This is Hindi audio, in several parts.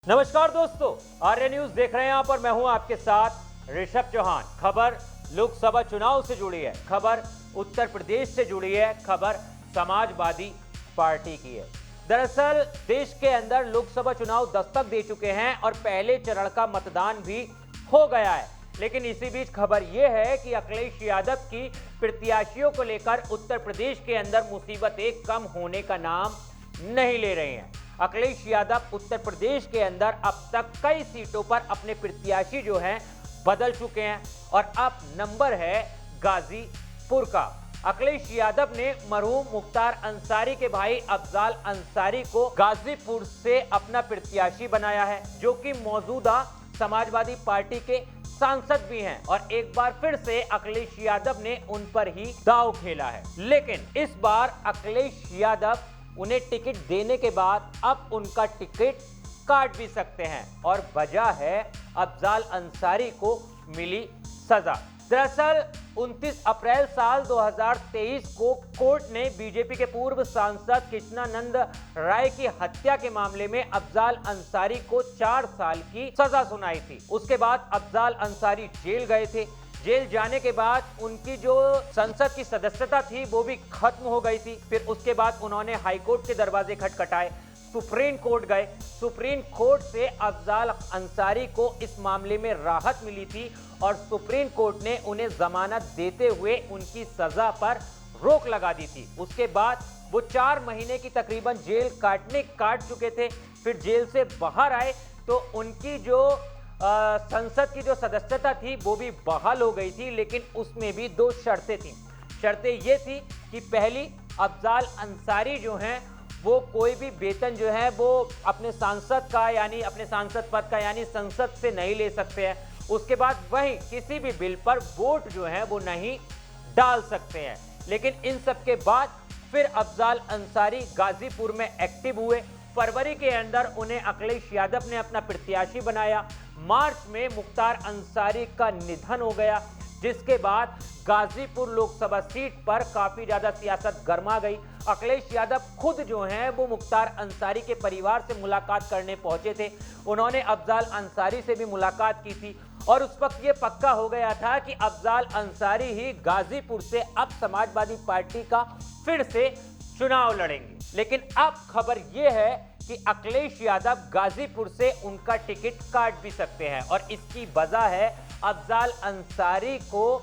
नमस्कार दोस्तों, आर्य न्यूज देख रहे हैं। यहाँ पर मैं हूं आपके साथ ऋषभ चौहान। खबर लोकसभा चुनाव से जुड़ी है, खबर उत्तर प्रदेश से जुड़ी है, खबर समाजवादी पार्टी की है। दरअसल देश के अंदर लोकसभा चुनाव दस्तक दे चुके हैं और पहले चरण का मतदान भी हो गया है। लेकिन इसी बीच खबर यह है कि अखिलेश यादव की प्रत्याशियों को लेकर उत्तर प्रदेश के अंदर मुसीबतें कम होने का नाम नहीं ले रही हैं। अखिलेश यादव उत्तर प्रदेश के अंदर अब तक कई सीटों पर अपने प्रत्याशी जो हैं बदल चुके हैं और अब नंबर है गाजीपुर का। अखिलेश यादव ने मरहूम मुख्तार अंसारी के भाई अफजाल अंसारी को गाजीपुर से अपना प्रत्याशी बनाया है, जो कि मौजूदा समाजवादी पार्टी के सांसद भी हैं और एक बार फिर से अखिलेश यादव ने उन पर ही दांव खेला है। लेकिन इस बार अखिलेश यादव उन्हें टिकट देने के बाद अब उनका टिकट काट भी सकते हैं और वजह है अफजाल अंसारी को मिली सजा। दरअसल 29 अप्रैल साल 2023 को कोर्ट ने बीजेपी के पूर्व सांसद कृष्णानंद राय की हत्या के मामले में अफजाल अंसारी को 4 साल की सजा सुनाई थी। उसके बाद अफजाल अंसारी जेल गए थे। जेल जाने के बाद उनकी जो संसद की सदस्यता थी वो भी खत्म हो गई थी। फिर उसके बाद उन्होंने हाईकोर्ट के दरवाजे खटखटाए, सुप्रीम कोर्ट गए। सुप्रीम कोर्ट से अफजाल अंसारी को इस मामले में राहत मिली थी और सुप्रीम कोर्ट ने उन्हें जमानत देते हुए उनकी सजा पर रोक लगा दी थी। उसके बाद वो 4 महीने की तकरीबन जेल काट चुके थे। फिर जेल से बाहर आए तो उनकी जो संसद की जो सदस्यता थी वो भी बहाल हो गई थी, लेकिन उसमें भी 2 शर्तें थी। शर्तें ये थी कि पहली, अफजाल अंसारी जो हैं वो कोई भी वेतन जो है वो अपने सांसद का यानी अपने सांसद पद का यानी संसद से नहीं ले सकते हैं। उसके बाद वहीं किसी भी बिल पर वोट जो है वो नहीं डाल सकते हैं। लेकिन इन सब के बाद फिर अफजाल अंसारी गाजीपुर में एक्टिव हुए। फरवरी के अंदर उन्हें अखिलेश यादव ने अपना प्रत्याशी बनाया। मार्च में मुख्तार अंसारी का निधन हो गया, जिसके बाद गाजीपुर लोकसभा सीट पर काफी ज्यादा सियासत गर्मा गई। अखिलेश यादव खुद जो हैं वो मुख्तार अंसारी के परिवार से मुलाकात करने पहुंचे थे। उन्होंने अफजाल अंसारी से भी मुलाकात की थी और उस वक्त ये पक्का हो गया था कि अफजाल अंसारी ही गाजीपुर से अब समाजवादी पार्टी का फिर से चुनाव लड़ेंगे। लेकिन अब खबर यह है कि अखिलेश यादव गाजीपुर से उनका टिकट काट भी सकते हैं और इसकी वजह है अफजाल अंसारी को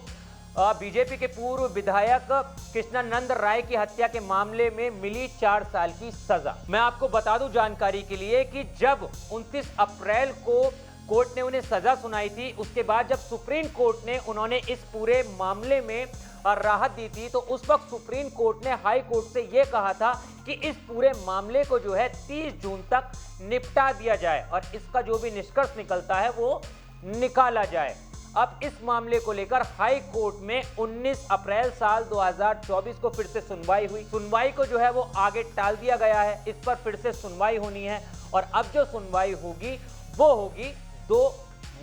बीजेपी के पूर्व विधायक कृष्णानंद राय की हत्या के मामले में मिली 4 साल की सजा। मैं आपको बता दूं जानकारी के लिए कि जब 29 अप्रैल को कोर्ट ने उन्हें सजा सुनाई थी, उसके बाद जब सुप्रीम कोर्ट ने उन्होंने इस पूरे मामले में राहत दी थी तो उस वक्त सुप्रीम कोर्ट ने हाई कोर्ट से यह कहा था कि इस पूरे मामले को जो है 30 जून तक निपटा दिया जाए और इसका जो भी निष्कर्ष निकलता है वो निकाला जाए। अब इस मामले को लेकर हाई कोर्ट में 19 अप्रैल साल 2024 को फिर से सुनवाई हुई। सुनवाई को जो है वो आगे टाल दिया गया है। इस पर फिर से सुनवाई होनी है और अब जो सुनवाई होगी वो होगी 2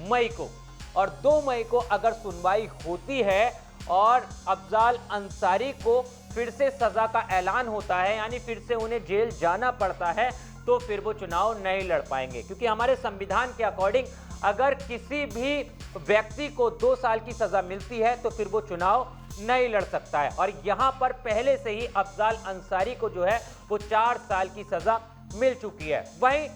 मई को। और 2 मई को अगर सुनवाई होती है और अफजाल अंसारी को फिर से सजा का ऐलान होता है, यानी फिर से उन्हें जेल जाना पड़ता है, तो फिर वो चुनाव नहीं लड़ पाएंगे। क्योंकि हमारे संविधान के अकॉर्डिंग अगर किसी भी व्यक्ति को 2 साल की सजा मिलती है तो फिर वो चुनाव नहीं लड़ सकता है। और यहां पर पहले से ही अफजाल अंसारी को जो है वो 4 साल की सजा मिल चुकी है। वहीं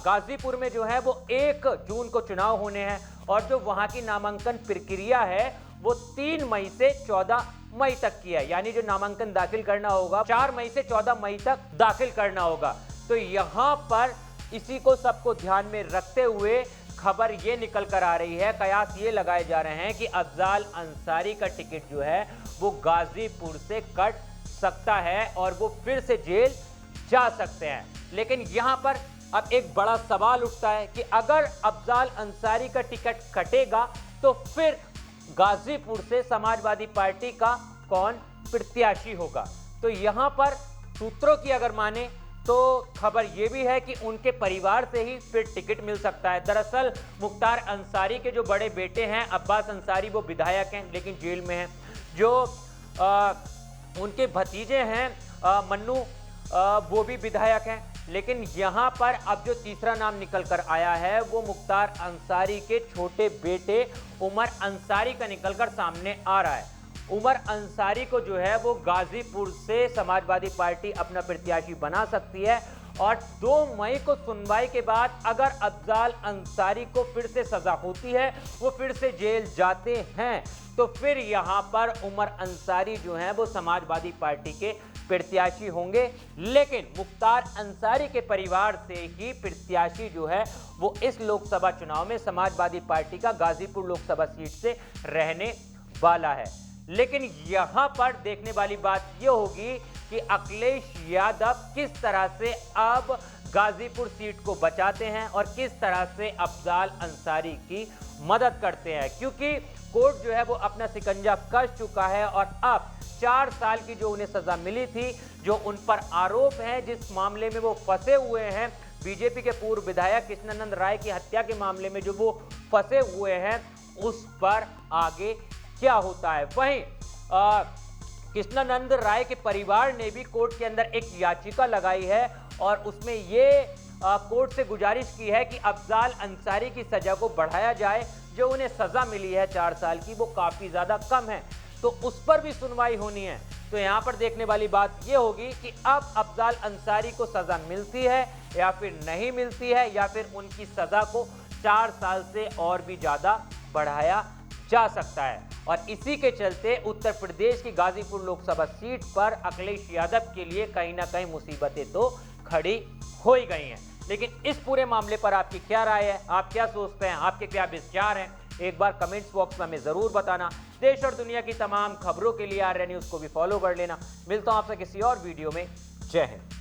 गाजीपुर में जो है वो 1 जून को चुनाव होने हैं और जो वहां की नामांकन प्रक्रिया है वो 3 मई से 14 मई तक की है। यानी जो नामांकन दाखिल करना होगा 4 मई से 14 मई तक दाखिल करना होगा। तो यहां पर इसी को सबको ध्यान में रखते हुए खबर ये निकल कर आ रही है, कयास ये लगाए जा रहे हैं कि अफजाल अंसारी का टिकट जो है वो गाजीपुर से कट सकता है और वो फिर से जेल जा सकते हैं। लेकिन यहां पर अब एक बड़ा सवाल उठता है कि अगर अफजाल अंसारी का टिकट कटेगा तो फिर गाजीपुर से समाजवादी पार्टी का कौन प्रत्याशी होगा। तो यहां पर सूत्रों की अगर माने तो खबर यह भी है कि उनके परिवार से ही फिर टिकट मिल सकता है। दरअसल मुख्तार अंसारी के जो बड़े बेटे हैं अब्बास अंसारी वो विधायक हैं लेकिन जेल में हैं। जो उनके भतीजे हैं मन्नू वो भी विधायक हैं। लेकिन यहां पर अब जो तीसरा नाम निकल कर आया है वो मुख्तार अंसारी के छोटे बेटे उमर अंसारी का निकलकर सामने आ रहा है। उमर अंसारी को जो है वो गाजीपुर से समाजवादी पार्टी अपना प्रत्याशी बना सकती है और 2 मई को सुनवाई के बाद अगर अफजाल अंसारी को फिर से सजा होती है, वो फिर से जेल जाते हैं, तो फिर यहां पर उमर अंसारी जो हैं वो समाजवादी पार्टी के प्रत्याशी होंगे। लेकिन मुख्तार अंसारी के परिवार से ही प्रत्याशी जो है वो इस लोकसभा चुनाव में समाजवादी पार्टी का गाजीपुर लोकसभा सीट से रहने वाला है। लेकिन यहां पर देखने वाली बात यह होगी कि अखिलेश यादव किस तरह से अब गाजीपुर सीट को बचाते हैं और किस तरह से अफजाल अंसारी की मदद करते हैं, क्योंकि कोर्ट जो है वो अपना शिकंजा कस चुका है और अब 4 साल की जो उन्हें सजा मिली थी, जो उन पर आरोप है, जिस मामले में वो फंसे हुए हैं, बीजेपी के पूर्व विधायक कृष्णानंद राय की हत्या के मामले में जो वो फंसे हुए हैं, उस पर आगे क्या होता है। वहीं कृष्णानंद राय के परिवार ने भी कोर्ट के अंदर एक याचिका लगाई है और उसमें ये कोर्ट से गुजारिश की है कि अफजाल अंसारी की सजा को बढ़ाया जाए। जो उन्हें सजा मिली है 4 साल की वो काफी ज्यादा कम है, तो उस पर भी सुनवाई होनी है। तो यहां पर देखने वाली बात यह होगी कि अब अफजाल अंसारी को सजा मिलती है या फिर नहीं मिलती है, या फिर उनकी सजा को 4 साल से और भी ज्यादा बढ़ाया जा सकता है। और इसी के चलते उत्तर प्रदेश की गाजीपुर लोकसभा सीट पर अखिलेश यादव के लिए कहीं ना कहीं मुसीबतें तो खड़ी हो ही गई हैं। लेकिन इस पूरे मामले पर आपकी क्या राय है, आप क्या सोचते हैं, आपके क्या विचार हैं, एक बार कमेंट्स बॉक्स में हमें जरूर बताना। देश और दुनिया की तमाम खबरों के लिए आर्या न्यूज को भी फॉलो कर लेना। मिलता हूं आपसे किसी और वीडियो में। जय हिंद।